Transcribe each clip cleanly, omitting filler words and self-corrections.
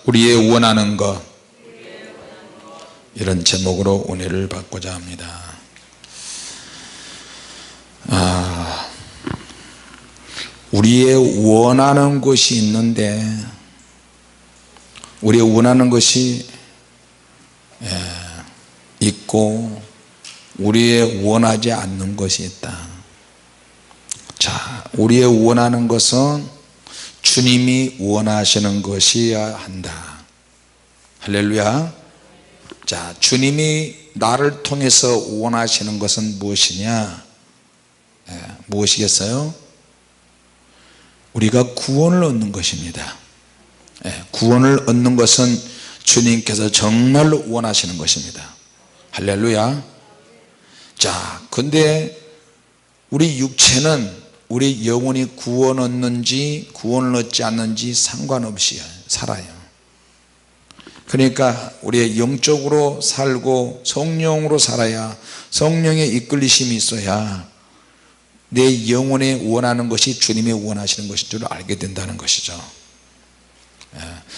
우리의 원하는 것, 이런 제목으로 은혜를 받고자 합니다. 우리의 원하는 것이 있는데, 우리의 원하는 것이 있고 우리의 원하지 않는 것이 있다. 자, 우리의 원하는 것은 주님이 원하시는 것이어야 한다. 할렐루야. 자, 주님이 나를 통해서 원하시는 것은 무엇이냐? 무엇이겠어요? 우리가 구원을 얻는 것입니다. 구원을 얻는 것은 주님께서 정말로 원하시는 것입니다. 할렐루야. 자, 근데 우리 육체는 우리 영혼이 구원 얻는지 구원을 얻지 않는지 상관없이 살아요. 그러니까 우리 영적으로 살고 성령으로 살아야, 성령의 이끌리심이 있어야 내 영혼에 원하는 것이 주님이 원하시는 것인 줄 알게 된다는 것이죠.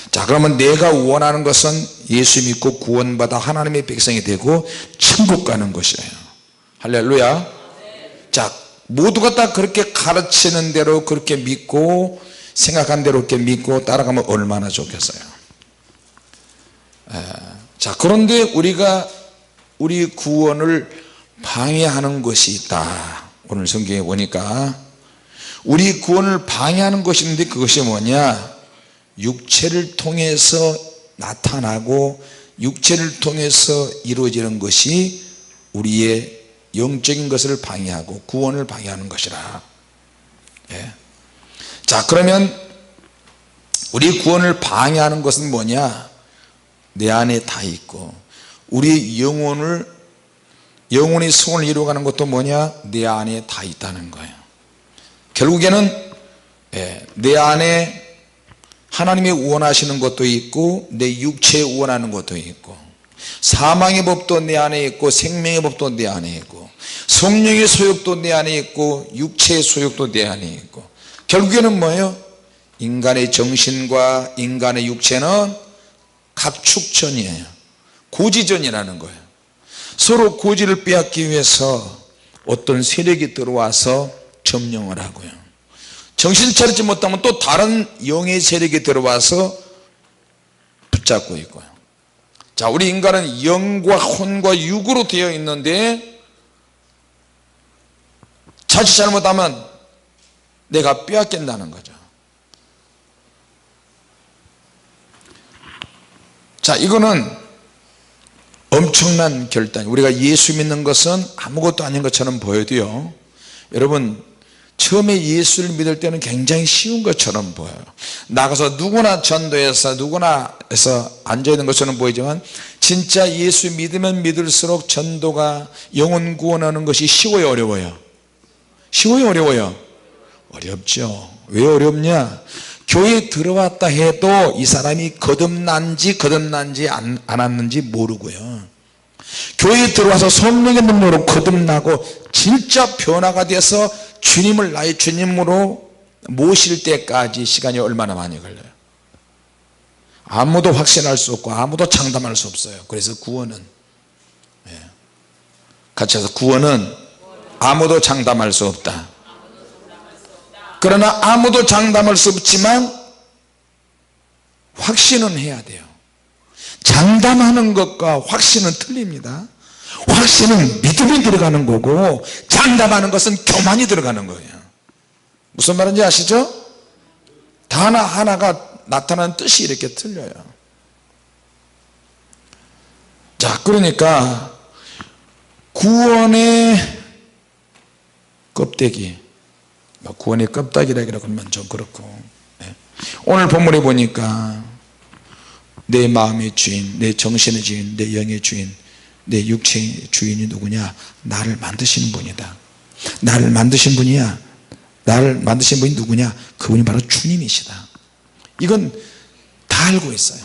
자, 그러면 내가 원하는 것은 예수 믿고 구원받아 하나님의 백성이 되고 천국 가는 것이에요. 할렐루야. 자, 모두가 다 그렇게 가르치는 대로 그렇게 믿고 생각한 대로 그렇게 믿고 따라가면 얼마나 좋겠어요. 자, 그런데 우리가 우리 구원을 방해하는 것이 있다. 오늘 성경에 보니까 우리 구원을 방해하는 것이 있는데, 그것이 뭐냐? 육체를 통해서 나타나고 육체를 통해서 이루어지는 것이 우리의 영적인 것을 방해하고 구원을 방해하는 것이라. 자, 그러면 우리 구원을 방해하는 것은 뭐냐? 내 안에 다 있고, 우리 영혼이 성을 이루어가는 것도 뭐냐? 내 안에 다 있다는 거예요. 결국에는 내 안에 하나님이 원하시는 것도 있고 내 육체에 원하는 것도 있고, 사망의 법도 내 안에 있고 생명의 법도 내 안에 있고, 성령의 소욕도 내 안에 있고 육체의 소욕도 내 안에 있고, 결국에는 뭐예요? 인간의 정신과 인간의 육체는 갑축전이에요. 고지전이라는 거예요. 서로 고지를 빼앗기 위해서 어떤 세력이 들어와서 점령을 하고요, 정신 차리지 못하면 또 다른 영의 세력이 들어와서 붙잡고 있고요. 자, 우리 인간은 영과 혼과 육으로 되어 있는데, 자칫 잘못하면 내가 빼앗긴다는 거죠. 자, 이거는 엄청난 결단. 우리가 예수 믿는 것은 아무것도 아닌 것처럼 보여도요, 여러분, 처음에 예수를 믿을 때는 굉장히 쉬운 것처럼 보여요. 나가서 누구나 전도해서 누구나 해서 앉아있는 것처럼 보이지만, 진짜 예수 믿으면 믿을수록 전도가, 영혼 구원하는 것이 쉬워요, 어려워요? 쉬워요, 어려워요? 어렵죠. 왜 어렵냐? 교회에 들어왔다 해도 이 사람이 거듭난지 안 왔는지 모르고요, 교회에 들어와서 성령의 능력으로 거듭나고 진짜 변화가 돼서 주님을 나의 주님으로 모실 때까지 시간이 얼마나 많이 걸려요. 아무도 확신할 수 없고 아무도 장담할 수 없어요. 그래서 구원은, 같이 해서, 구원은 아무도 장담할 수 없다. 그러나 아무도 장담할 수 없지만 확신은 해야 돼요. 장담하는 것과 확신은 틀립니다. 확신은 믿음이 들어가는 거고, 장담하는 것은 교만이 들어가는 거예요. 무슨 말인지 아시죠? 다 하나가 나타나는 뜻이 이렇게 틀려요. 자, 그러니까 구원의 껍데기, 구원의 껍데기라 그러면 좀 그렇고, 오늘 본문에 보니까 내 마음의 주인, 내 정신의 주인, 내 영의 주인, 내 육체의 주인이 누구냐? 나를 만드신 분이다. 나를 만드신 분이야. 나를 만드신 분이 누구냐? 그분이 바로 주님이시다. 이건 다 알고 있어요.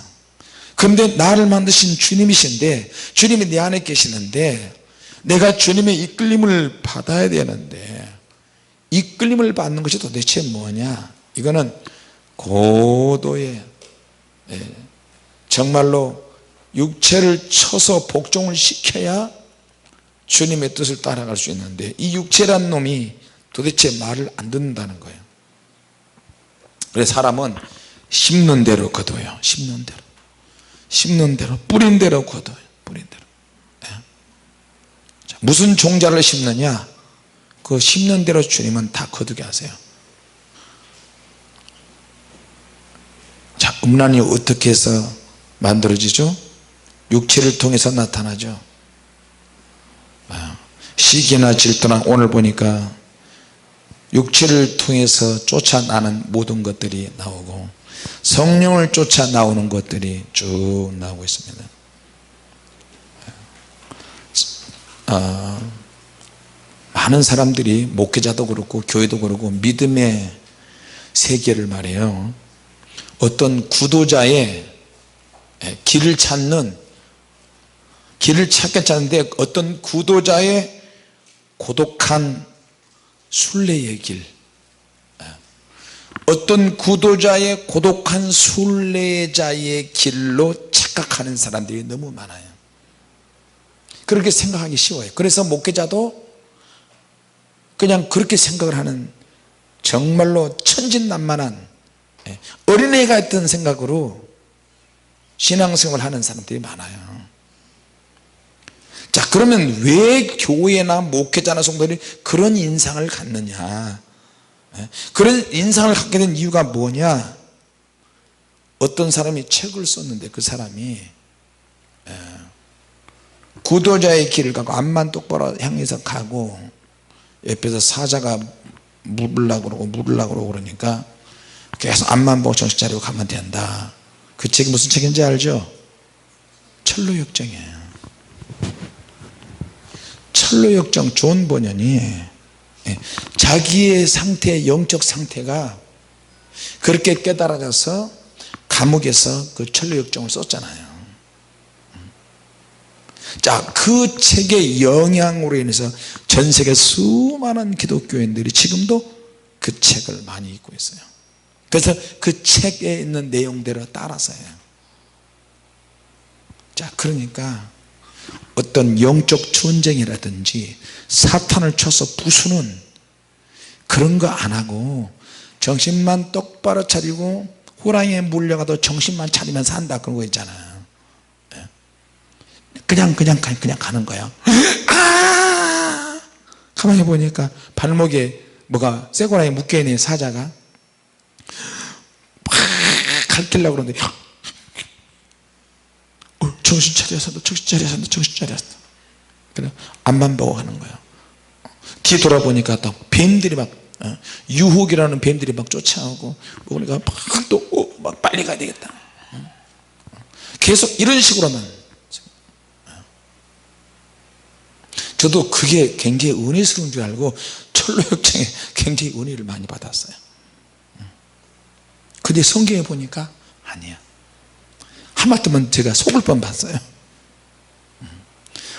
그런데 나를 만드신 주님이신데, 주님이 내 안에 계시는데 내가 주님의 이끌림을 받아야 되는데, 이끌림을 받는 것이 도대체 뭐냐? 이거는 고도의 정말로 육체를 쳐서 복종을 시켜야 주님의 뜻을 따라갈 수 있는데 이 육체란 놈이 도대체 말을 안 듣는다는 거예요. 그래서 사람은 심는 대로 거둬요. 심는 대로 뿌린 대로 거둬요. 뿌린 대로. 자, 무슨 종자를 심느냐, 그 심는 대로 주님은 다 거두게 하세요. 자, 음란이 어떻게 해서 만들어지죠? 육체를 통해서 나타나죠. 시기나 질투나 오늘 보니까 육체를 통해서 쫓아나는 모든 것들이 나오고 성령을 쫓아 나오는 것들이 쭉 나오고 있습니다. 많은 사람들이 목회자도 그렇고 교회도 그렇고 믿음의 세계를 말해요. 어떤 구도자의 길을 찾겠다는데 어떤 구도자의 고독한 순례의 길, 어떤 구도자의 고독한 순례자의 길로 착각하는 사람들이 너무 많아요. 그렇게 생각하기 쉬워요. 그래서 목회자도 그냥 그렇게 생각을 하는 정말로 천진난만한 어린애가 했던 생각으로 신앙생활을 하는 사람들이 많아요. 자, 그러면 왜 교회나 목회자나 성도들이 그런 인상을 갖느냐, 그런 인상을 갖게 된 이유가 뭐냐. 어떤 사람이 책을 썼는데 그 사람이 구도자의 길을 가고 앞만 똑바로 향해서 가고 옆에서 사자가 물으려고 그러고 그러니까 계속 앞만 보고 정신 차리고 가면 된다. 그 책이 무슨 책인지 알죠? 철로역정이에요. 철로역정 존 버년이 자기의 상태, 영적 상태가 그렇게 깨달아져서 감옥에서 그 철로역정을 썼잖아요. 자, 그 책의 영향으로 인해서 전 세계 수많은 기독교인들이 지금도 그 책을 많이 읽고 있어요. 그래서 그 책에 있는 내용대로 따라서 해요. 자, 그러니까 어떤 영적 전쟁이라든지 사탄을 쳐서 부수는 그런 거 안 하고 정신만 똑바로 차리고 호랑이에 물려가도 정신만 차리면 산다, 그런 거 있잖아요. 그냥 가는 거야. 가만히 보니까 발목에 뭐가 쇠고랑이 묶여있는 사자가 막 갈키려고 그러는데 정신 차렸어. 그래 앞만 보고 가는 거야. 뒤 돌아보니까 또 뱀들이 막 유혹이라는 뱀들이 막 쫓아오고 그러니까 막 빨리 가야 되겠다. 계속 이런 식으로만. 저도 그게 굉장히 은혜스러운 줄 알고 철로역정에 굉장히 은혜를 많이 받았어요. 근데 성경에 보니까 아니야. 하마터면 제가 속을 뻔봤어요.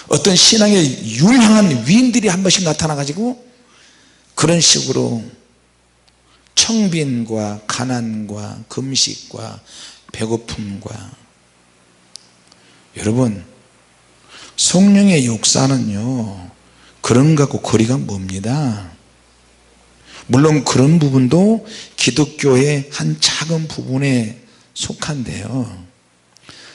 어떤 신앙의 유명한 위인들이 한 번씩 나타나 가지고 그런 식으로 청빈과 가난과 금식과 배고픔과, 여러분 성령의 역사는요 그런 것하고 거리가 멉니다. 물론 그런 부분도 기독교의 한 작은 부분에 속한데요,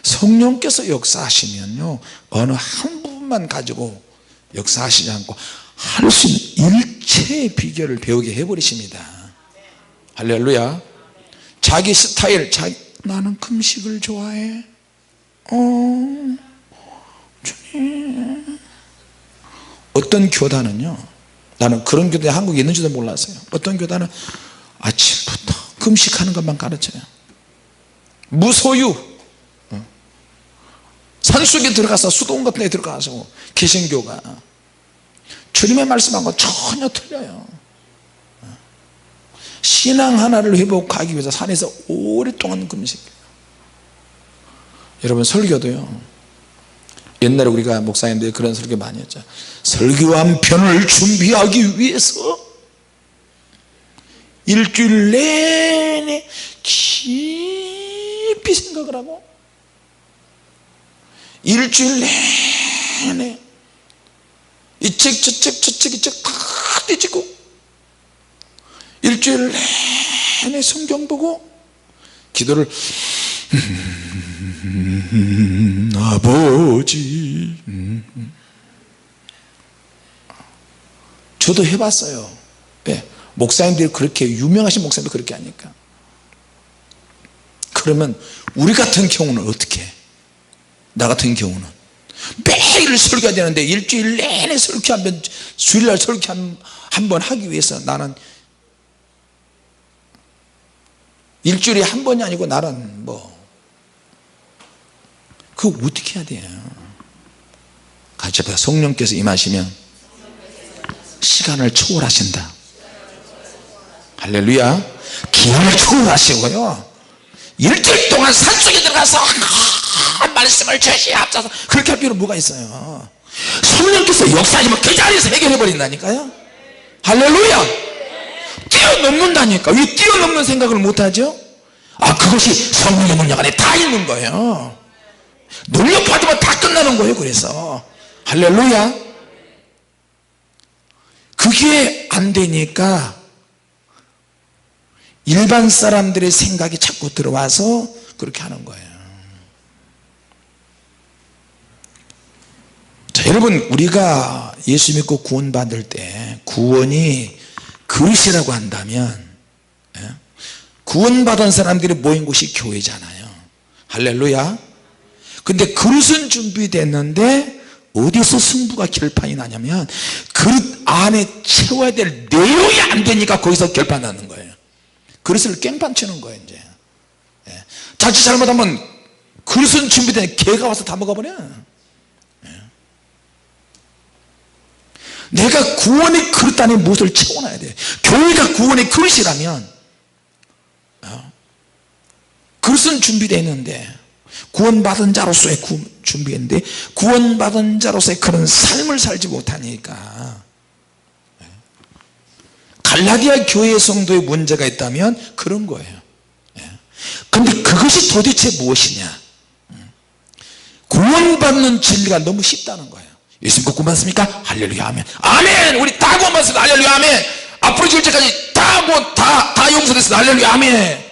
성령께서 역사하시면요 어느 한 부분만 가지고 역사하시지 않고 할 수 있는 일체의 비결을 배우게 해버리십니다. 할렐루야. 자기 스타일, 나는 금식을 좋아해. 주님. 어떤 교단은요, 나는 그런 교단이 한국에 있는지도 몰랐어요. 어떤 교단은 아침부터 금식하는 것만 가르쳐요. 무소유, 산속에 들어가서 수동 같은 데 들어가서 개신교가 주님의 말씀하고 전혀 틀려요. 신앙 하나를 회복하기 위해서 산에서 오랫동안 금식. 여러분 설교도요, 옛날에 우리가 목사님들이 그런 설교 많이 했죠. 설교 한 편을 준비하기 위해서 일주일 내내 깊이 생각을 하고 일주일 내내 이책 저책 이책 다 뒤지고 일주일 내내 성경 보고 기도를 아버지 저도 해봤어요. 네. 목사님들이 그렇게 유명하신 목사님도 그렇게 하니까. 그러면 우리 같은 경우는 어떻게 해? 나 같은 경우는 매일 설교해야 되는데 일주일 내내 설교하면 주일날 설교 한 번 하기 위해서 나는 일주일에 한 번이 아니고 나는 그거 어떻게 해야 돼요? 같이 해봐. 성령께서 임하시면 시간을 초월하신다. 할렐루야. 기한을 초월하시고요, 일주일 동안 산속에 들어가서 말씀을 제시합자서 그렇게 할 필요 뭐가 있어요? 성령께서 역사하시면 그 자리에서 해결해 버린다니까요. 할렐루야. 뛰어넘는다니까. 왜 뛰어넘는 생각을 못하죠? 그것이 성령의 능력 안에 다 있는 거예요. 능력 받으면 다 끝나는 거예요. 그래서 할렐루야. 그게 안 되니까 일반 사람들의 생각이 자꾸 들어와서 그렇게 하는 거예요. 자, 여러분, 우리가 예수 믿고 구원받을 때 구원이 그릇이라고 한다면, 구원받은 사람들이 모인 곳이 교회잖아요. 할렐루야. 근데 그릇은 준비됐는데 어디서 승부가 결판이 나냐면 그릇 안에 채워야 될 내용이 안 되니까 거기서 결판 나는 거예요. 그릇을 깽판 치는 거예요. 이제 자칫 잘못하면 그릇은 준비된 개가 와서 다 먹어버려. 내가 구원의 그릇 안에 무엇을 채워놔야 돼. 교회가 구원의 그릇이라면 그릇은 준비되어 있는데 구원받은 자로서의 준비했는데 구원받은 자로서의 그런 삶을 살지 못하니까 갈라디아 교회 성도의 문제가 있다면 그런 거예요. 그런데 그것이 도대체 무엇이냐? 구원받는 진리가 너무 쉽다는 거예요. 예수 믿고 구원받습니까? 할렐루야 아멘. 아멘. 우리 다 구원받습니다. 할렐루야 아멘. 앞으로 줄 때까지 다 용서됐습니다. 할렐루야 아멘.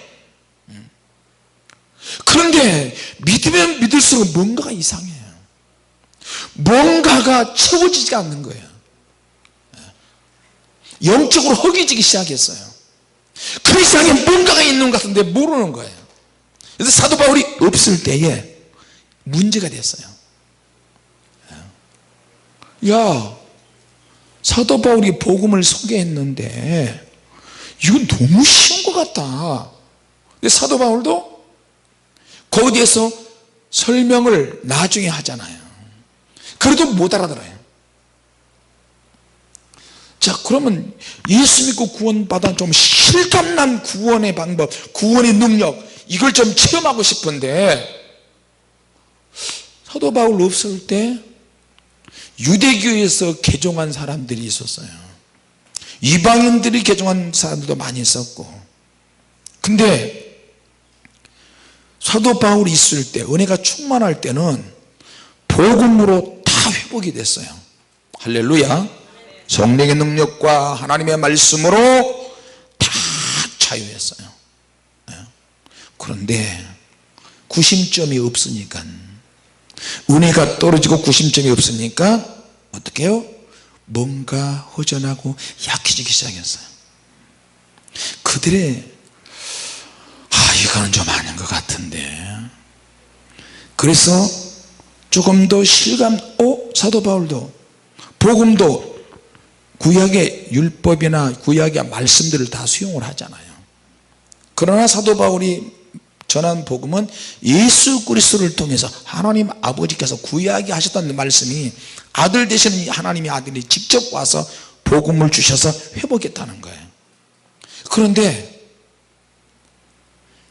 그런데 믿으면 믿을수록 뭔가가 이상해요. 뭔가가 채워지지가 않는 거예요. 영적으로 허기지기 시작했어요. 그 이상에 뭔가가 있는 것 같은데 모르는 거예요. 그래서 사도 바울이 없을 때에 문제가 됐어요. 야, 사도 바울이 복음을 소개했는데 이건 너무 쉬운 것 같다. 근데 사도 바울도 거기에서 설명을 나중에 하잖아요. 그래도 못 알아들어요. 자, 그러면 예수 믿고 구원받아 좀 실감난 구원의 방법, 구원의 능력, 이걸 좀 체험하고 싶은데 사도 바울 없을 때 유대교에서 개종한 사람들이 있었어요. 이방인들이 개종한 사람들도 많이 있었고, 근데 사도 바울이 있을 때, 은혜가 충만할 때는 복음으로 다 회복이 됐어요. 할렐루야. 성령의 능력과 하나님의 말씀으로 다 자유했어요. 그런데 구심점이 없으니까, 은혜가 떨어지고 구심점이 없으니까 어떻게 해요? 뭔가 허전하고 약해지기 시작했어요. 그들의 이거는 좀 아닌 것 같은데, 그래서 조금 더 실감, 사도 바울도 복음도 구약의 율법이나 구약의 말씀들을 다 수용을 하잖아요. 그러나 사도 바울이 전한 복음은 예수 그리스도를 통해서 하나님 아버지께서 구약에 하셨다는 말씀이 아들 되시는 하나님의 아들이 직접 와서 복음을 주셔서 회복했다는 거예요. 그런데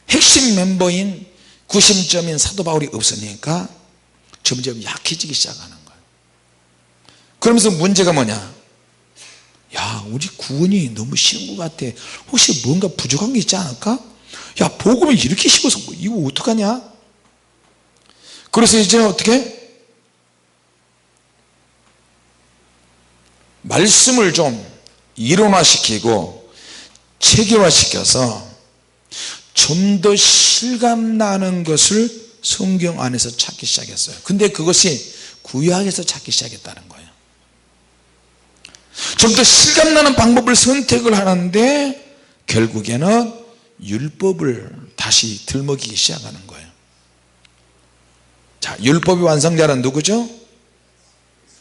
핵심 멤버인 구심점인 사도 바울이 없으니까 점점 약해지기 시작하는 거예요. 그러면서 문제가 뭐냐? 야, 우리 구원이 너무 쉬운 것 같아. 혹시 뭔가 부족한 게 있지 않을까? 야, 복음이 이렇게 쉬워서 이거 어떡하냐? 그래서 이제 어떻게? 말씀을 좀 이론화시키고 체계화시켜서 좀 더 실감나는 것을 성경 안에서 찾기 시작했어요. 근데 그것이 구약에서 찾기 시작했다는 거예요. 좀 더 실감나는 방법을 선택을 하는데 결국에는 율법을 다시 들먹이기 시작하는 거예요. 자, 율법의 완성자는 누구죠?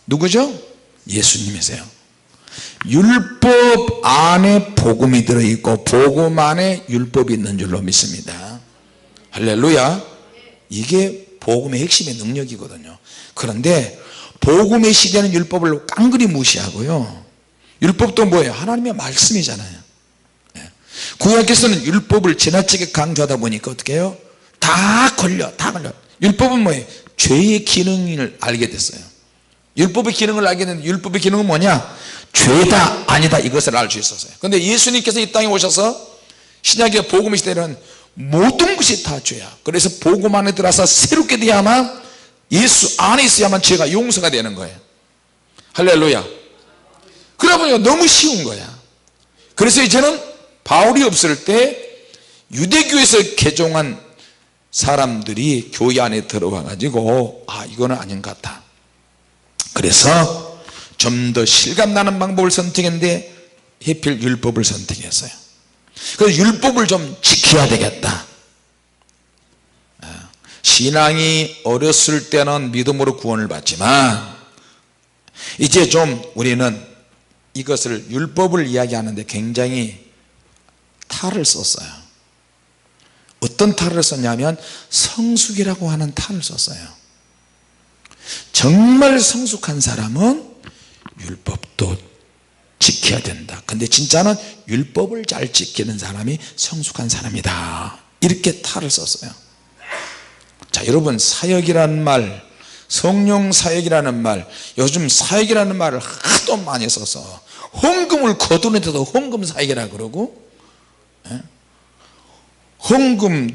누구죠? 예수님이세요. 율법 안에 복음이 들어있고 복음 안에 율법이 있는 줄로 믿습니다. 할렐루야. 이게 복음의 핵심의 능력이거든요. 그런데 복음의 시대는 율법을 깡그리 무시하고요, 율법도 뭐예요? 하나님의 말씀이잖아요. 구약에서는 율법을 지나치게 강조하다 보니까 어떻게 해요? 다 걸려. 율법은 뭐예요? 죄의 기능을 알게 됐어요. 율법의 기능을 알게 됐는데 율법의 기능은 뭐냐? 죄다 아니다 이것을 알 수 있었어요. 그런데 예수님께서 이 땅에 오셔서 신약의 복음의 시대는 모든 것이 다 죄야. 그래서 복음 안에 들어서 새롭게 돼야만, 예수 안에 있어야만 죄가 용서가 되는 거예요. 할렐루야. 그러다 보니까 너무 쉬운 거야. 그래서 이제는 바울이 없을 때 유대교에서 개종한 사람들이 교회 안에 들어와 가지고 이거는 아닌 것 같다. 그래서 좀 더 실감나는 방법을 선택했는데 하필 율법을 선택했어요. 그래서 율법을 좀 지켜야 되겠다. 신앙이 어렸을 때는 믿음으로 구원을 받지만 이제 좀 우리는 이것을 율법을 이야기하는데 굉장히 탈을 썼어요. 어떤 탈을 썼냐면 성숙이라고 하는 탈을 썼어요. 정말 성숙한 사람은 율법도 지켜야 된다. 근데 진짜는 율법을 잘 지키는 사람이 성숙한 사람이다, 이렇게 탈을 썼어요. 자, 여러분, 사역이라는 말, 성령 사역이라는 말, 요즘 사역이라는 말을 하도 많이 써서 헌금을 거두는데도 헌금 사역이라 그러고, 헌금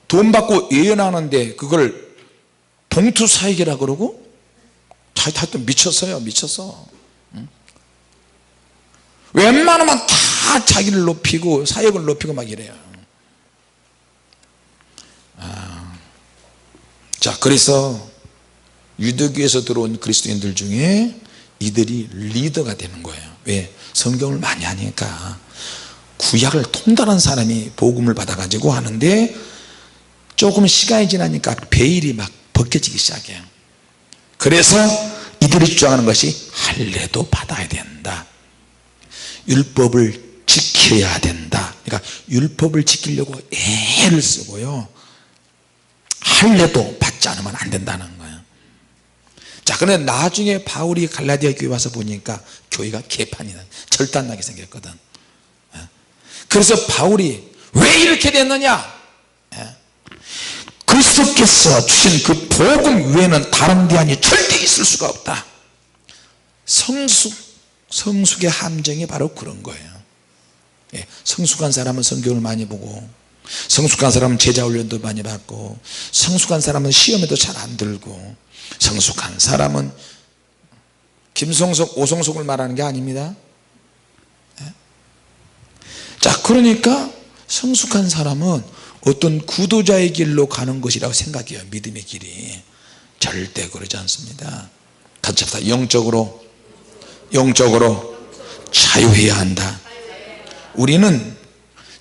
돈 받고 예언하는데 그걸 봉투 사역이라 그러고, 하여튼 미쳤어요. 미쳤어. 웬만하면 다 자기를 높이고 사역을 높이고 막 이래요. 자, 그래서 유대교에서 들어온 그리스도인들 중에 이들이 리더가 되는 거예요. 왜? 성경을 많이 하니까. 구약을 통달한 사람이 복음을 받아 가지고 하는데 조금 시간이 지나니까 베일이 막 벗겨지기 시작해요. 그래서 이들이 주장하는 것이 할례도 받아야 된다, 율법을 지켜야 된다. 그러니까 율법을 지키려고 애를 쓰고요, 할례도 받지 않으면 안 된다는 거예요. 자, 그런데 나중에 바울이 갈라디아 교회 와서 보니까 교회가 개판이 절단나게 생겼거든. 그래서 바울이 왜 이렇게 됐느냐? 그리스도께서 주신 그 복음 외에는 다른 대안이 절대 있을 수가 없다. 성숙의 함정이 바로 그런 거예요. 성숙한 사람은 성경을 많이 보고, 성숙한 사람은 제자 훈련도 많이 받고, 성숙한 사람은 시험에도 잘 안 들고, 성숙한 사람은 김성석, 오성석을 말하는 게 아닙니다. 자, 그러니까 성숙한 사람은 어떤 구도자의 길로 가는 것이라고 생각해요. 믿음의 길이. 절대 그러지 않습니다. 같이 합시다. 영적으로 자유해야 한다. 우리는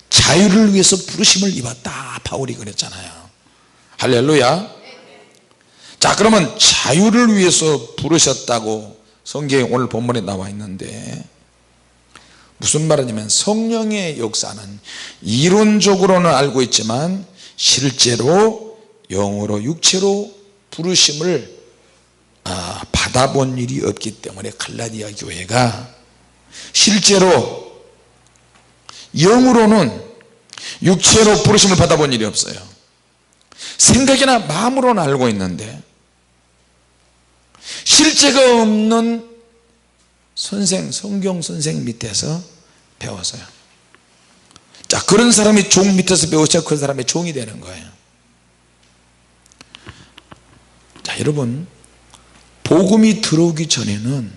자유를 위해서 부르심을 입었다, 바울이 그랬잖아요. 할렐루야. 자, 그러면 자유를 위해서 부르셨다고 성경에 오늘 본문에 나와 있는데 무슨 말이냐면, 성령의 역사는 이론적으로는 알고 있지만 실제로 영으로 육체로 부르심을 받아본 일이 없기 때문에 갈라디아 교회가 실제로 영으로는, 육체로 부르심을 받아본 일이 없어요. 생각이나 마음으로는 알고 있는데 실제가 없는 성경 선생 밑에서 배웠어요. 자, 그런 사람이 종 밑에서 배우자 그 사람의 종이 되는 거예요. 자, 여러분, 복음이 들어오기 전에는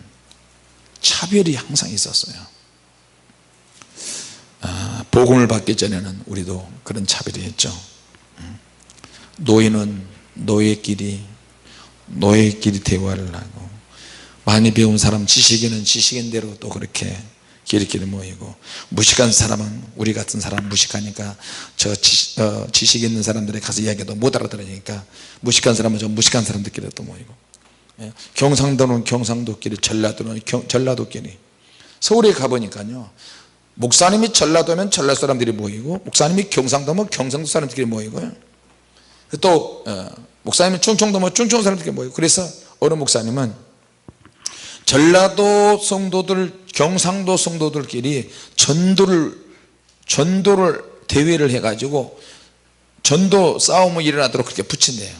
차별이 항상 있었어요. 복음을 받기 전에는 우리도 그런 차별이 있죠. 노인은 노예끼리 대화를 하고, 많이 배운 사람, 지식인은 지식인대로 또 그렇게 끼리끼리 모이고, 무식한 사람은, 우리 같은 사람 무식하니까 저 지식 있는 사람들에 가서 이야기해도 못 알아들으니까 무식한 사람은 저 무식한 사람들끼리 또 모이고, 경상도는 경상도끼리, 전라도는 전라도끼리. 서울에 가보니까요, 목사님이 전라도면 전라도 사람들이 모이고, 목사님이 경상도면 경상도 사람들끼리 모이고요, 또 목사님이 충청도면 충청 사람들끼리 모이고. 그래서 어느 목사님은 전라도 성도들, 경상도 성도들끼리 전도를 대회를 해가지고 전도 싸움이 일어나도록 그렇게 붙인대요.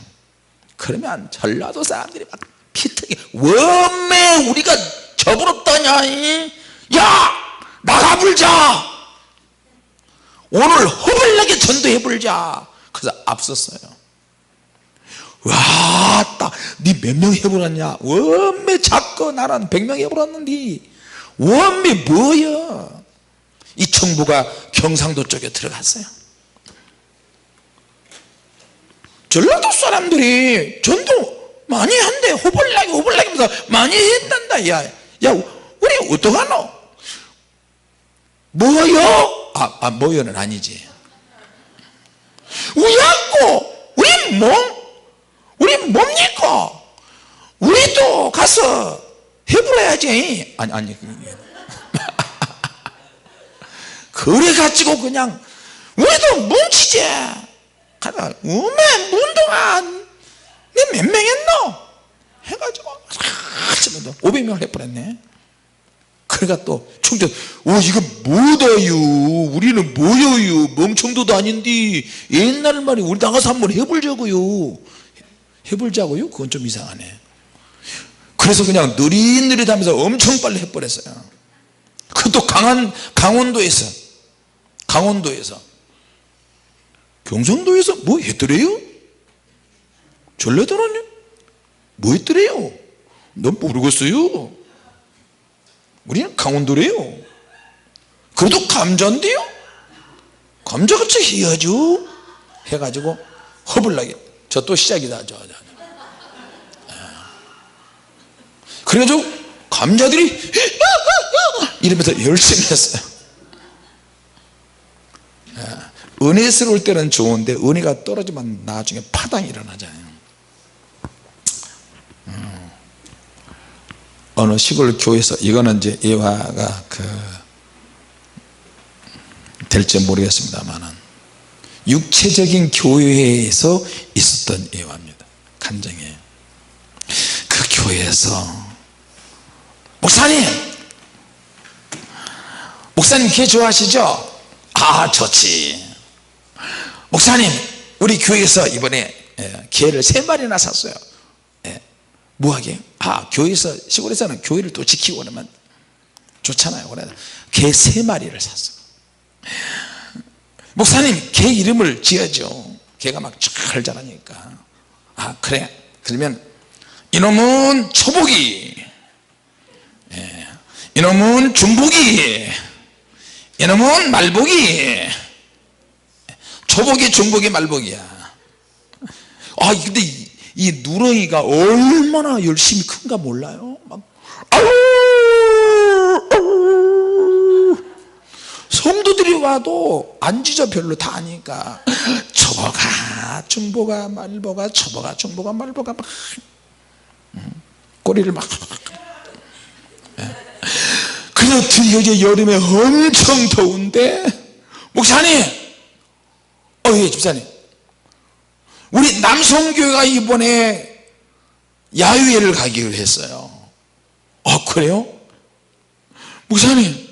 그러면 전라도 사람들이 막 피터게, 원매 우리가 저부럽다냐, 야 나가불자, 오늘 허벌나게 전도해불자. 그래서 앞섰어요. 와, 니 몇 명 해보았냐? 원매 작고 나란 100명 해보았는데 원매 뭐야? 이 정보가 경상도 쪽에 들어갔어요. 전라도 사람들이 전도 많이 한대. 호벌나게 보다 많이 했단다. 야 우리 어떡하노? 뭐요? 뭐요는 아니지. 우야고 우리 뭡니까? 우리도 가서 해보려야지. 아니 그래가지고 그냥 우리도 뭉치지. 가다 우메 문동안 내 몇 명 했노? 해가지고 500명을 해버렸네. 그러니까 또 충전, 이거 뭐다요? 우리는 뭐여요? 멍청도도 아닌데 옛날 말이 우리 나가서 한번 해보자고요. 그건 좀 이상하네. 그래서 그냥 느릿느릿하면서 엄청 빨리 해버렸어요. 그것도 강원도에서 경상도에서 뭐 했더래요? 전라도는요? 뭐 했더래요? 넌 모르겠어요. 우리는 강원도래요. 그래도 감자인데요? 감자같이 해야죠. 해가지고 허블나게, 저 또 시작이다. 그래가지고 감자들이 이러면서 열심히 했어요. 은혜스러울 때는 좋은데 은혜가 떨어지면 나중에 파당이 일어나잖아요. 어느 시골 교회에서, 이거는 이제 예화가 될지 모르겠습니다만은 육체적인 교회에서 있었던 예화입니다. 간증에. 그 교회에서 목사님 개 좋아하시죠? 좋지. 목사님, 우리 교회에서 이번에 개를 3마리나 샀어요. 뭐하게? 교회에서, 시골에서는 교회를 또 지키고 그러면 좋잖아요. 그래서 개 3마리를 샀어. 목사님, 개 이름을 지어야죠. 개가 막 잘 자라니까. 그래. 그러면 이놈은 초복이, 이놈은 중복이, 이놈은 말복이. 초복이, 중복이, 말복이야. 근데 이 누렁이가 얼마나 열심히 큰가 몰라요? 막 성도들이 와도 안 짖어. 별로 다 아니까. 초복아 중복아 말복아, 초복아 중복아 말복아, 막 꼬리를 막. 그래서 드디어 여름에 엄청 더운데, 목사님, 예, 집사님, 우리 남성교회가 이번에 야유회를 가기로 했어요. 그래요? 목사님,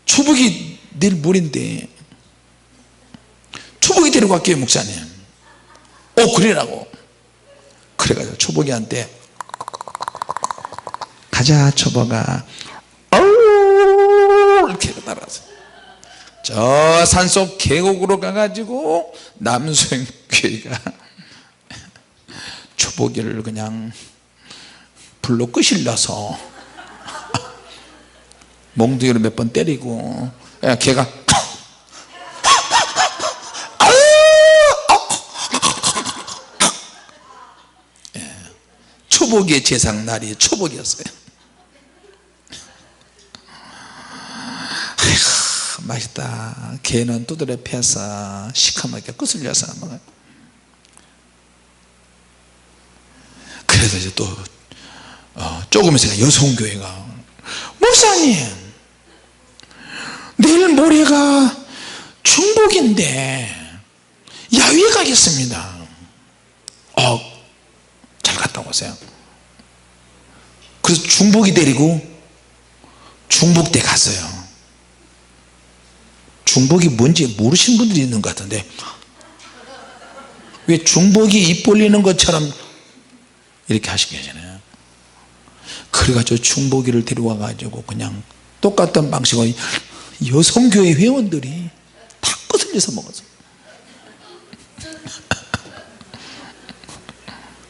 초복이 내일 모레인데 초복이 데리고 갈게요, 목사님. 그래라고. 그래가지고 초복이한테, 가자 초복아, 이렇게 따라서 저 산속 계곡으로 가가지고 남성교회가 초복이를 그냥 불로 끄실려서 몽둥이로 몇 번 때리고 걔가 초복의 제상날이 초복이었어요. 아이고, 맛있다. 걔는 두드려 패서 시커멓게 끄슬려서 먹어요. 그래서 이제 또 조금 있으니까 여성교회가 목사님 내일 모레가 중복인데 야외 가겠습니다. 잘 갔다 오세요. 그래서 중복이 데리고 중복대 갔어요. 중복이 뭔지 모르시는 분들이 있는 것 같은데 왜 중복이 입 벌리는 것처럼 이렇게 하시게 하잖아요. 그래가지고 중복이를 데려와 가지고 그냥 똑같은 방식으로 여성교회 회원들이 다 거슬려서 먹었어요.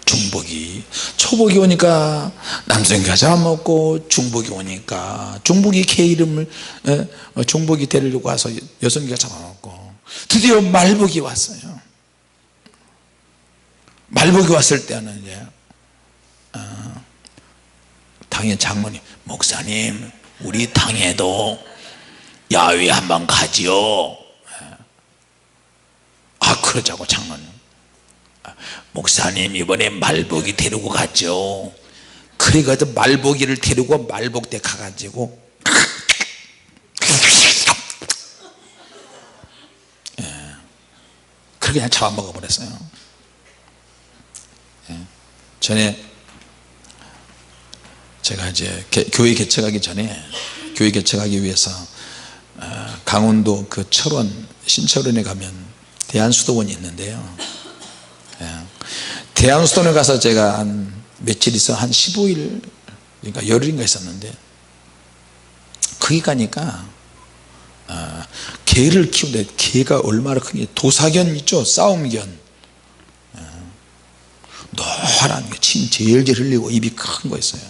중복이 초복이 오니까 남성이 가자 먹고 중복이 오니까 중복이 걔 이름을 중복이 데리려고 와서 여성이가 잡아먹고 드디어 말복이 왔어요. 말복이 왔을 때는 이제 당연 장모님 목사님 우리 당에도 야외 한번 가지요. 그러자고 장모님 목사님 이번에 말복이 데리고 갔죠. 그래가지고 말복이를 데리고 말복대 가가지고 그렇게 그냥 잡아먹어 버렸어요. 전에 제가 이제 교회 개척하기 전에 교회 개척하기 위해서 강원도 그 철원 신철원에 가면 대한수도원이 있는데요. 대한수도원에 가서 제가 한 며칠 있어 한 15일 그러니까 열흘인가 있었는데 거기 가니까 개를 키우는데 개가 얼마나 큰 게 도사견 있죠. 싸움견 노란 게 침 제일제일 흘리고 입이 큰 거 있어요.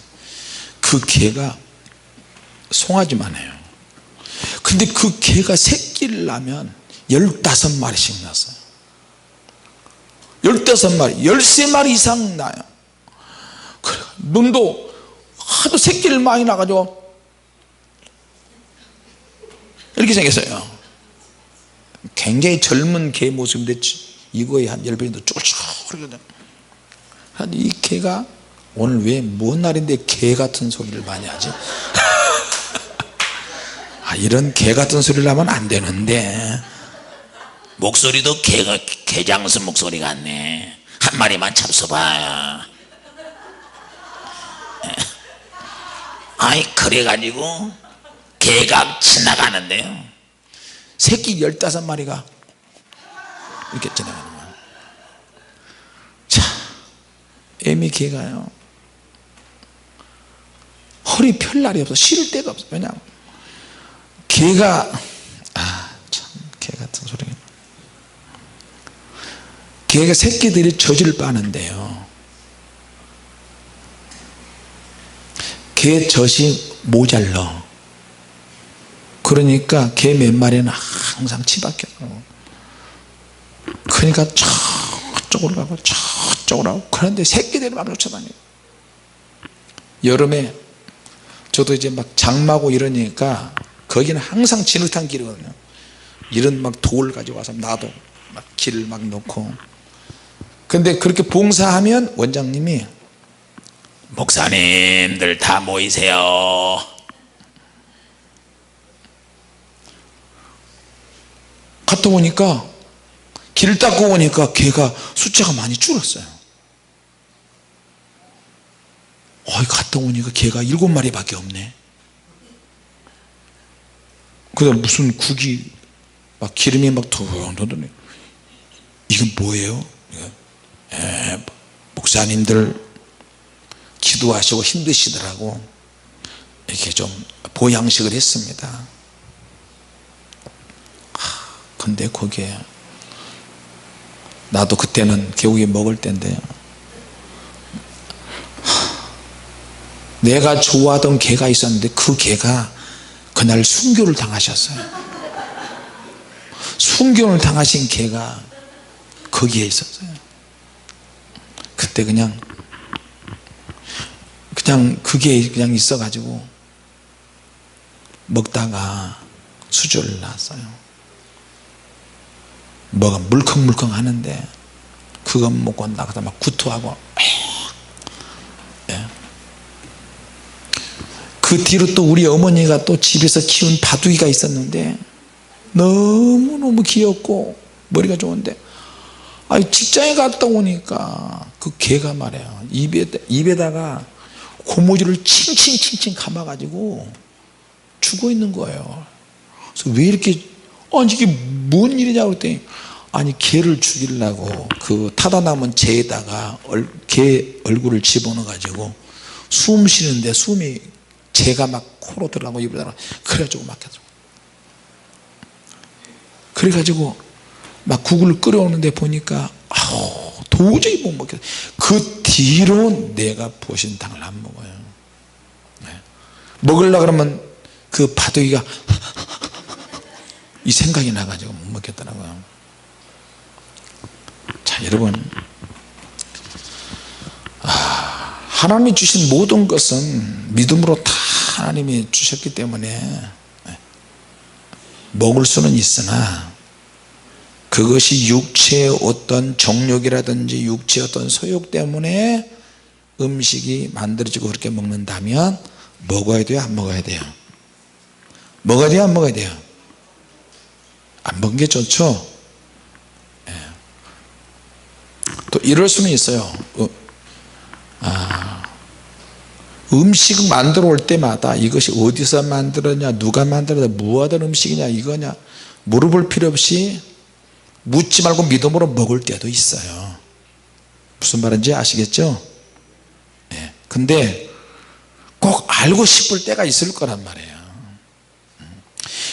그 개가 송아지만 해요. 근데 그 개가 새끼를 낳으면 15마리씩 낳았어요. 15마리 13마리 이상 나요. 그래, 눈도 하도 새끼를 많이 낳아가지고 이렇게 생겼어요. 굉장히 젊은 개 모습인데 이거에 한 10배도 쭈글쭈글. 이 개가 오늘 왜 뭔 날인데 개 같은 소리를 많이 하지? 이런 개 같은 소리를 하면 안 되는데 목소리도 개장수 목소리 같네. 한 마리만 잡숴봐. 그래가지고 개가 지나가는데요 새끼 15마리가 이렇게 지나가는 거예요. 자, 애미 개가요 허리 펼 날이 없어. 실을 데가 없어. 왜냐하면 개가 참 개 같은 소리. 개가 새끼들이 젖을 빠는데요 개 젖이 모자라. 그러니까 개 몇 마리는 항상 치밖에 없고 그러니까 저쪽으로 가고 저쪽으로 가고 그런데 새끼들이 막 쫓아다녀요. 여름에 저도 이제 막 장마고 이러니까 거기는 항상 진흙탕 길이거든요. 이런 막 돌 가지고 와서 나도 막 길을 막 놓고. 근데 그렇게 봉사하면 원장님이 목사님들 다 모이세요. 갔다 오니까 길 닦고 오니까 개가 숫자가 많이 줄었어요. 갔다 오니까 개가 7마리밖에 없네. 그다음 무슨 국이 막 기름이 막 도도네. 이건 뭐예요? 목사님들 기도하시고 힘드시더라고. 이렇게 좀 보양식을 했습니다. 근데 거기에 나도 그때는 개고기 먹을 때인데 내가 좋아하던 개가 있었는데 그 개가 그날 순교를 당하셨어요. 순교를 당하신 개가 거기에 있었어요. 그때 그냥 그게 그냥 있어 가지고 먹다가 수조를 놨어요. 뭐가 물컹물컹 하는데 그거 먹고 나가다 막 구토하고. 예. 그 뒤로 또 우리 어머니가 또 집에서 키운 바둑이가 있었는데 너무너무 귀엽고 머리가 좋은데 직장에 갔다 오니까 그 개가 말이야 입에다가 고무줄을 칭칭칭칭 감아가지고 죽어 있는 거예요. 그래서 왜 이렇게 이게 뭔 일이냐고 그랬더니 개를 죽이려고 그 타다 남은 재에다가 개 얼굴을 집어넣어 가지고 숨 쉬는데 숨이 재가 막 코로 들어가고 입으로 들어가고 그래가지고 막혀서 그래가지고 막 국을 끓여오는데 보니까 도저히 못 먹겠어. 그 뒤로 내가 보신탕을 안 먹어요. 네. 먹으려고 그러면 그 바둑이가 이 생각이 나가지고 못 먹겠더라고요. 자, 여러분, 하나님이 주신 모든 것은 믿음으로 다 하나님이 주셨기 때문에 먹을 수는 있으나 그것이 육체의 어떤 정욕이라든지 육체의 어떤 소욕 때문에 음식이 만들어지고 그렇게 먹는다면 먹어야 돼요, 안 먹어야 돼요? 먹어야 돼요, 안 먹어야 돼요? 안 먹는 게 좋죠. 예. 또 이럴 수는 있어요. 음식 만들어 올 때마다 이것이 어디서 만들었냐, 누가 만들었냐, 무엇하던 음식이냐, 이거냐 물어볼 필요 없이 묻지 말고 믿음으로 먹을 때도 있어요. 무슨 말인지 아시겠죠? 네. 근데 꼭 알고 싶을 때가 있을 거란 말이에요.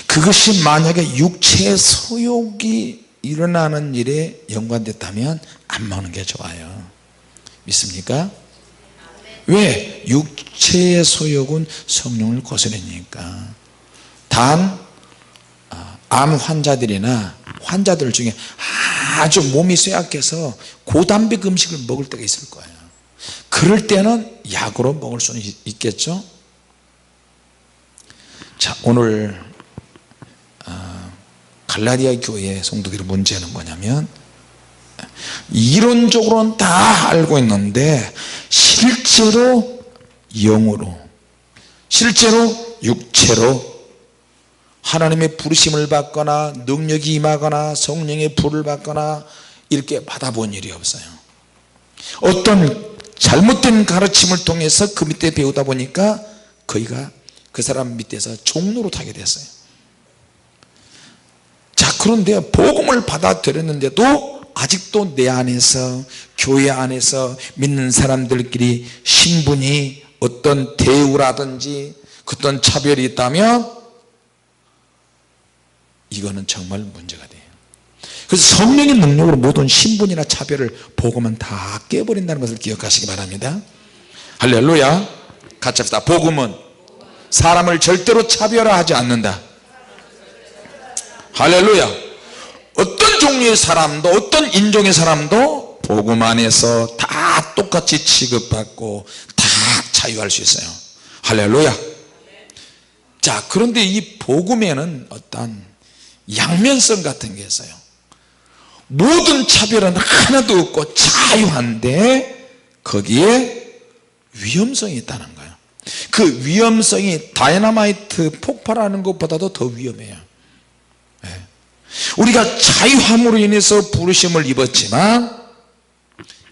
그것이 만약에 육체의 소욕이 일어나는 일에 연관됐다면 안 먹는 게 좋아요. 믿습니까? 왜? 육체의 소욕은 성령을 거스르니까. 단 암 환자들이나 환자들 중에 아주 몸이 쇠약해서 고단백 음식을 먹을 때가 있을 거예요. 그럴 때는 약으로 먹을 수는 있겠죠. 자, 오늘 갈라디아 교회 성도들의 문제는 뭐냐면 이론적으로는 다 알고 있는데 실제로 영으로, 실제로 육체로 하나님의 부르심을 받거나 능력이 임하거나 성령의 불을 받거나 이렇게 받아본 일이 없어요. 어떤 잘못된 가르침을 통해서 그 밑에 배우다 보니까 거의가 그 사람 밑에서 종로로 타게 됐어요. 자, 그런데 복음을 받아들였는데도 아직도 내 안에서, 교회 안에서 믿는 사람들끼리 신분이 어떤 대우라든지 어떤 차별이 있다면 이거는 정말 문제가 돼요. 그래서 성령의 능력으로 모든 신분이나 차별을 복음은 다 깨버린다는 것을 기억하시기 바랍니다. 할렐루야. 같이 합시다. 복음은 사람을 절대로 차별화하지 않는다. 할렐루야. 어떤 종류의 사람도 어떤 인종의 사람도 복음 안에서 다 똑같이 취급받고 다 자유할 수 있어요. 할렐루야. 자, 그런데 이 복음에는 어떤 양면성 같은 게 있어요. 모든 차별은 하나도 없고 자유한데 거기에 위험성이 있다는 거예요. 그 위험성이 다이너마이트 폭발하는 것보다도 더 위험해요. 네. 우리가 자유함으로 인해서 부르심을 입었지만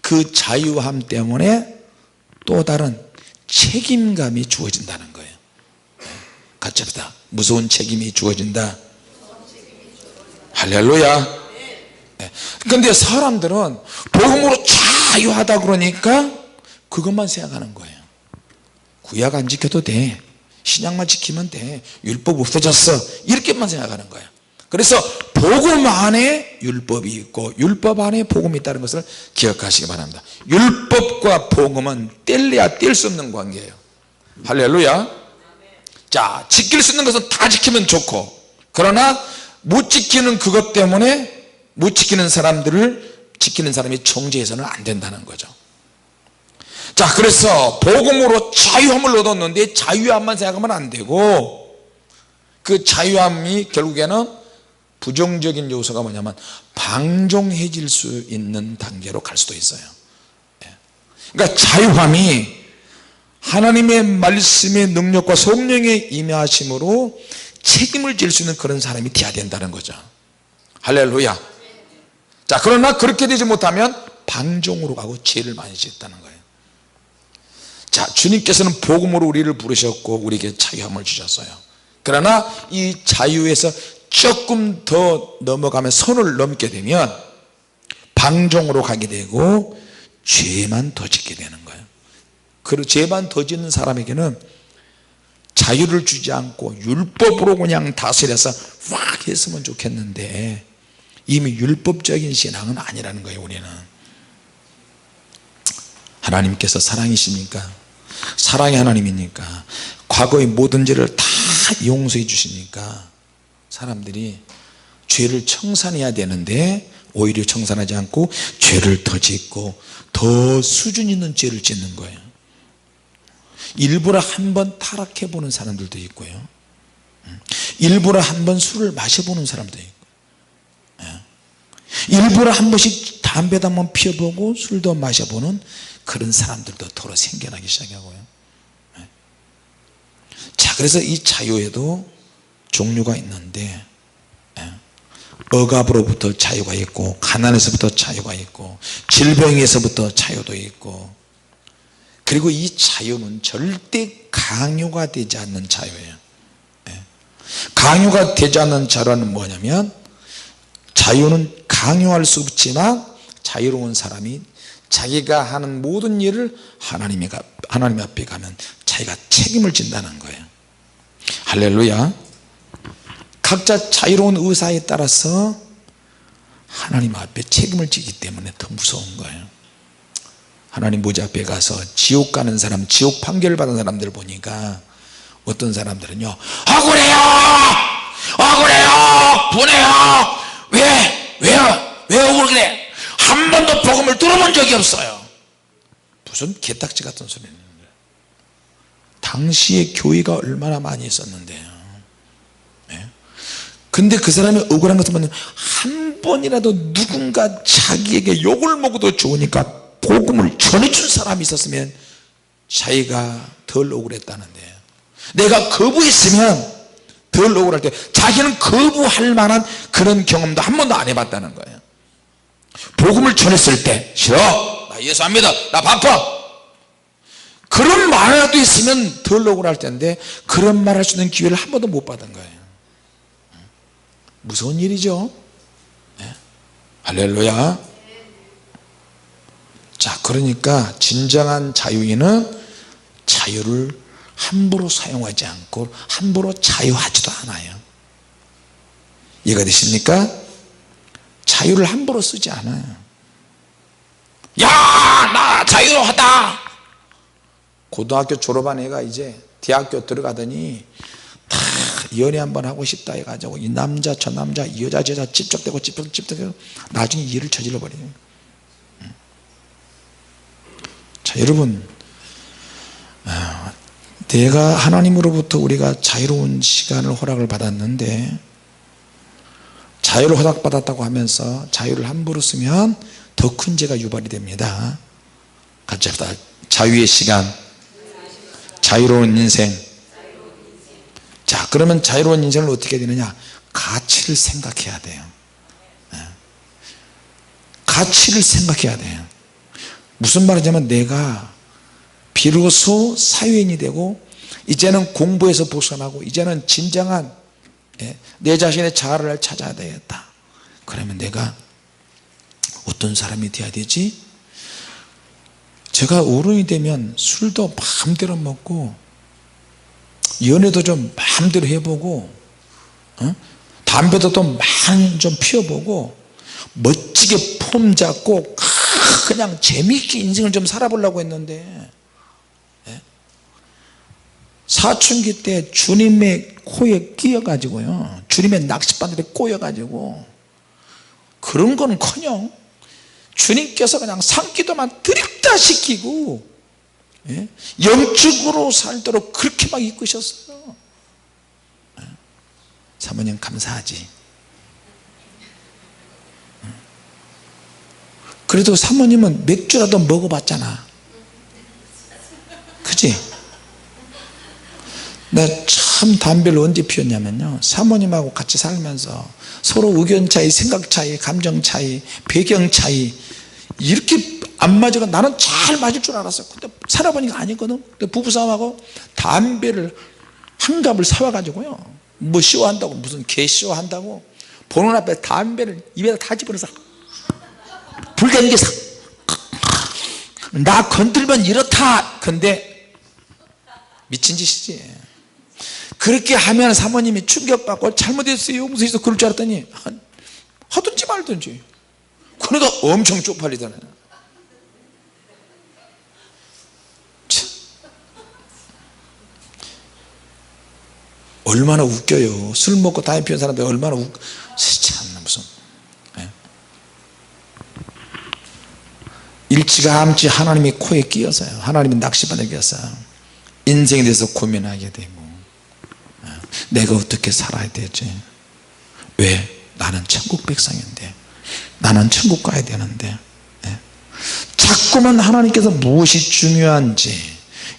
그 자유함 때문에 또 다른 책임감이 주어진다는 거예요. 네. 같이 합시다. 무서운 책임이 주어진다. 할렐루야. 그런데 사람들은 복음으로 자유하다 그러니까 그것만 생각하는 거예요. 구약 안 지켜도 돼, 신약만 지키면 돼, 율법 없어졌어, 이렇게만 생각하는 거예요. 그래서 복음 안에 율법이 있고 율법 안에 복음이 있다는 것을 기억하시기 바랍니다. 율법과 복음은 뗄래야 뗄 수 없는 관계예요. 할렐루야. 자, 지킬 수 있는 것은 다 지키면 좋고, 그러나 못 지키는 그것 때문에 못 지키는 사람들을 지키는 사람이 정죄해서는 안 된다는 거죠. 자, 그래서 복음으로 자유함을 얻었는데 자유함만 생각하면 안 되고, 그 자유함이 결국에는 부정적인 요소가 뭐냐면 방종해질 수 있는 단계로 갈 수도 있어요. 그러니까 자유함이 하나님의 말씀의 능력과 성령의 임하심으로 책임을 질 수 있는 그런 사람이 되어야 된다는 거죠. 할렐루야. 자, 그러나 그렇게 되지 못하면 방종으로 가고 죄를 많이 짓다는 거예요. 자, 주님께서는 복음으로 우리를 부르셨고 우리에게 자유함을 주셨어요. 그러나 이 자유에서 조금 더 넘어가면, 선을 넘게 되면 방종으로 가게 되고 죄만 더 짓게 되는 거예요. 그리고 죄만 더 짓는 사람에게는 자유를 주지 않고 율법으로 그냥 다스려서 확 했으면 좋겠는데, 이미 율법적인 신앙은 아니라는 거예요. 우리는 하나님께서 사랑이십니까? 사랑의 하나님이니까 과거의 모든 죄를 다 용서해 주시니까 사람들이 죄를 청산해야 되는데 오히려 청산하지 않고 죄를 더 짓고 더 수준 있는 죄를 짓는 거예요. 일부러 한번 타락해 보는 사람들도 있고요, 일부러 한번 술을 마셔보는 사람도 있고, 일부러 한 번씩 담배도 한번 피워보고 술도 마셔보는 그런 사람들도 더러 생겨나기 시작하고요. 자, 그래서 이 자유에도 종류가 있는데, 억압으로부터 자유가 있고, 가난에서부터 자유가 있고, 질병에서부터 자유도 있고, 그리고 이 자유는 절대 강요가 되지 않는 자유예요. 강요가 되지 않는 자유는 뭐냐면, 자유는 강요할 수 없지만 자유로운 사람이 자기가 하는 모든 일을 하나님 앞에 가면 자기가 책임을 진다는 거예요. 할렐루야. 각자 자유로운 의사에 따라서 하나님 앞에 책임을 지기 때문에 더 무서운 거예요. 하나님 보좌 앞에 가서 지옥 가는 사람, 지옥 판결을 받은 사람들 보니까 어떤 사람들은요, 억울해요, 억울해요, 분해요. 왜 억울해? 한 번도 복음을 들어본 적이 없어요. 무슨 개딱지 같은 소리는 거예요. 당시에 교회가 얼마나 많이 있었는데요. 근데 그 사람이 억울한 것은 뭐냐면, 한 번이라도 누군가 자기에게 욕을 먹어도 좋으니까 복음을 전해준 사람이 있었으면 자기가 덜 억울했다는데, 내가 거부했으면 덜 억울할 때 자기는 거부할 만한 그런 경험도 한 번도 안 해봤다는 거예요. 복음을 전했을 때, 싫어, 나 예수 안 믿어, 나 바빠, 그런 말이라도 있으면 덜 억울할 텐데 그런 말 할 수 있는 기회를 한 번도 못 받은 거예요. 무서운 일이죠. 네? 할렐루야. 자, 그러니까 진정한 자유인은 자유를 함부로 사용하지 않고 함부로 자유하지도 않아요. 이해가 되십니까? 자유를 함부로 쓰지 않아요. 야, 나 자유하다. 고등학교 졸업한 애가 이제 대학교 들어가더니 다 연애 한번 하고 싶다 해가지고 이 남자 저 남자 이 여자 저 여자 찝쩍대고 나중에 일을 저질러 버려요. 자, 여러분, 내가 하나님으로부터 우리가 자유로운 시간을 허락을 받았는데, 자유를 허락받았다고 하면서 자유를 함부로 쓰면 더 큰 죄가 유발이 됩니다. 같이 합시다. 자유의 시간, 자유로운 인생. 자, 그러면 자유로운 인생을 어떻게 해야 되느냐? 가치를 생각해야 돼요. 가치를 생각해야 돼요. 무슨 말이냐면, 내가 비로소 사회인이 되고 이제는 공부에서 벗어나고 이제는 진정한 내 자신의 자아를 찾아야 되겠다. 그러면 내가 어떤 사람이 되어야 되지? 제가 어른이 되면 술도 마음대로 먹고 연애도 좀 마음대로 해보고, 담배도 좀 많이 좀 피워보고 멋지게 폼 잡고 그냥 재미있게 인생을 좀 살아보려고 했는데, 사춘기 때 주님의 코에 끼어가지고요, 주님의 낚싯바늘에 꼬여가지고 그런 거는커녕 주님께서 그냥 산기도만 드립다 시키고, 예? 영적으로 살도록 그렇게 막 이끄셨어요. 사모님 감사하지. 그래도 사모님은 맥주라도 먹어봤잖아, 그치? 내가 참 담배를 언제 피웠냐면요, 사모님하고 같이 살면서 서로 의견 차이, 생각 차이, 감정 차이, 배경 차이 이렇게 안 맞아가 나는 잘 맞을 줄 알았어요. 근데 살아보니까 아니거든. 근데 부부싸움하고 담배를 한 갑을 사와가지고요, 뭐 쇼한다고, 무슨 개쇼 한다고 보는 앞에 담배를 입에다 다 집어넣어서 불경기사 나 건들면 이렇다. 근데 미친 짓이지. 그렇게 하면 사모님이 충격받고 잘못했어요, 용서해서 그럴 줄 알았더니 하든지 말든지. 그러니까 엄청 쪽팔리잖아요. 얼마나 웃겨요. 술 먹고 담배 피운 사람들 얼마나 참 무슨, 예? 일찌감치 하나님이 코에 끼어서요, 하나님이 낚시바늘에 끼어서 인생에 대해서 고민하게 되고, 내가 어떻게 살아야 되지? 왜? 나는 천국 백성인데, 나는 천국 가야 되는데, 예? 자꾸만 하나님께서 무엇이 중요한지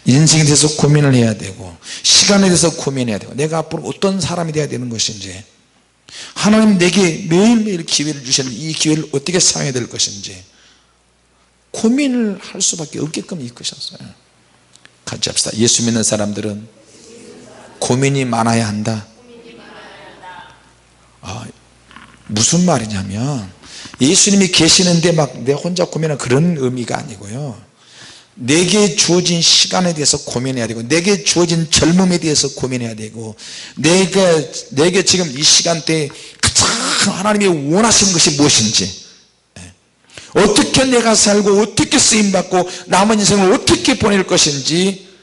인생에 대해서 고민을 해야 되고, 시간에 대해서 고민해야 되고, 내가 앞으로 어떤 사람이 되어야 되는 것인지, 하나님 내게 매일매일 기회를 주셨는데 이 기회를 어떻게 사용해야 될 것인지 고민을 할 수밖에 없게끔 이끄셨어요. 같이 합시다. 예수 믿는 사람들은 고민이 많아야 한다. 무슨 말이냐면, 예수님이 계시는데 막 내 혼자 고민하는 그런 의미가 아니고요, 내게 주어진 시간에 대해서 고민해야 되고, 내게 주어진 젊음에 대해서 고민해야 되고, 내게 지금 이 시간대에 가장 하나님이 원하시는 것이 무엇인지, 어떻게 내가 살고 어떻게 쓰임받고 남은 인생을 어떻게 보낼 것인지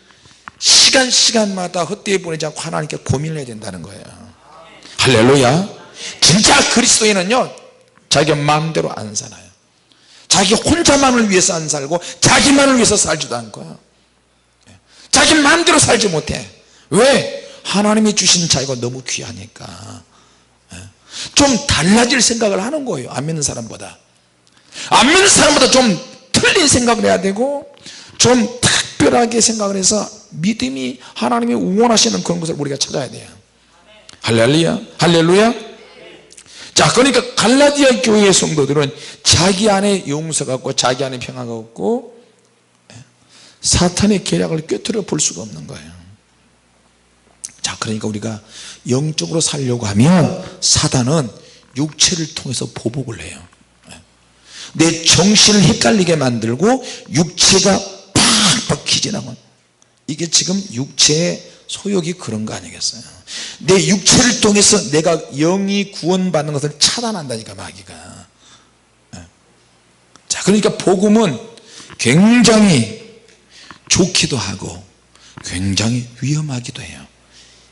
시간마다 헛되이 보내지 않고 하나님께 고민을 해야 된다는 거예요. 할렐루야. 진짜 그리스도인은요, 자기 마음대로 안 살아요. 자기 혼자만을 위해서 안 살고 자기만을 위해서 살지도 않고요, 자기 마음대로 살지 못해. 왜? 하나님이 주신 자유가 너무 귀하니까. 좀 달라질 생각을 하는 거예요. 안 믿는 사람보다 좀 틀린 생각을 해야 되고, 좀 특별하게 생각을 해서 믿음이 하나님이 원하시는 그런 것을 우리가 찾아야 돼요. 할렐루야. 할렐루야. 자, 그러니까 갈라디아 교회의 성도들은 자기 안에 용서가 없고 자기 안에 평화가 없고 사탄의 계략을 꿰뚫어 볼 수가 없는 거예요. 자, 그러니까 우리가 영적으로 살려고 하면 사단은 육체를 통해서 보복을 해요. 내 정신을 헷갈리게 만들고 육체가 팍팍 기진하고, 이게 지금 육체의 소욕이 그런 거 아니겠어요? 내 육체를 통해서 내가 영이 구원받는 것을 차단한다니까, 마귀가. 자, 그러니까 복음은 굉장히 좋기도 하고 굉장히 위험하기도 해요.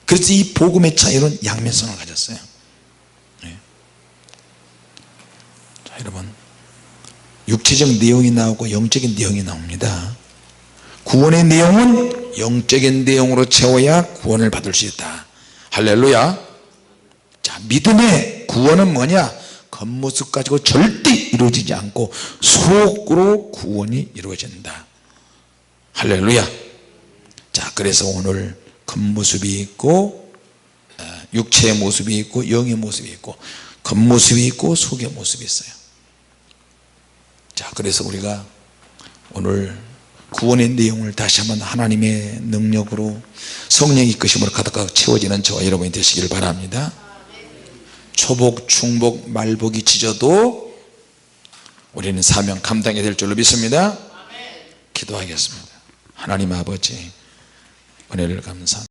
그래서 이 복음의 차이는 양면성을 가졌어요. 자, 여러분, 육체적 내용이 나오고 영적인 내용이 나옵니다. 구원의 내용은 영적인 내용으로 채워야 구원을 받을 수 있다. 할렐루야. 자, 믿음의 구원은 뭐냐? 겉모습 가지고 절대 이루어지지 않고 속으로 구원이 이루어진다. 할렐루야. 자, 그래서 오늘 겉모습이 있고 육체의 모습이 있고 영의 모습이 있고, 겉모습이 있고 속의 모습이 있어요. 자, 그래서 우리가 오늘 구원의 내용을 다시 한번 하나님의 능력으로 성령의 이끄심으로 가득가득 채워지는 저와 여러분이 되시길 바랍니다. 초복, 중복, 말복이 짖어도 우리는 사명 감당해야 될 줄로 믿습니다. 기도하겠습니다. 하나님 아버지, 은혜를 감사합니다.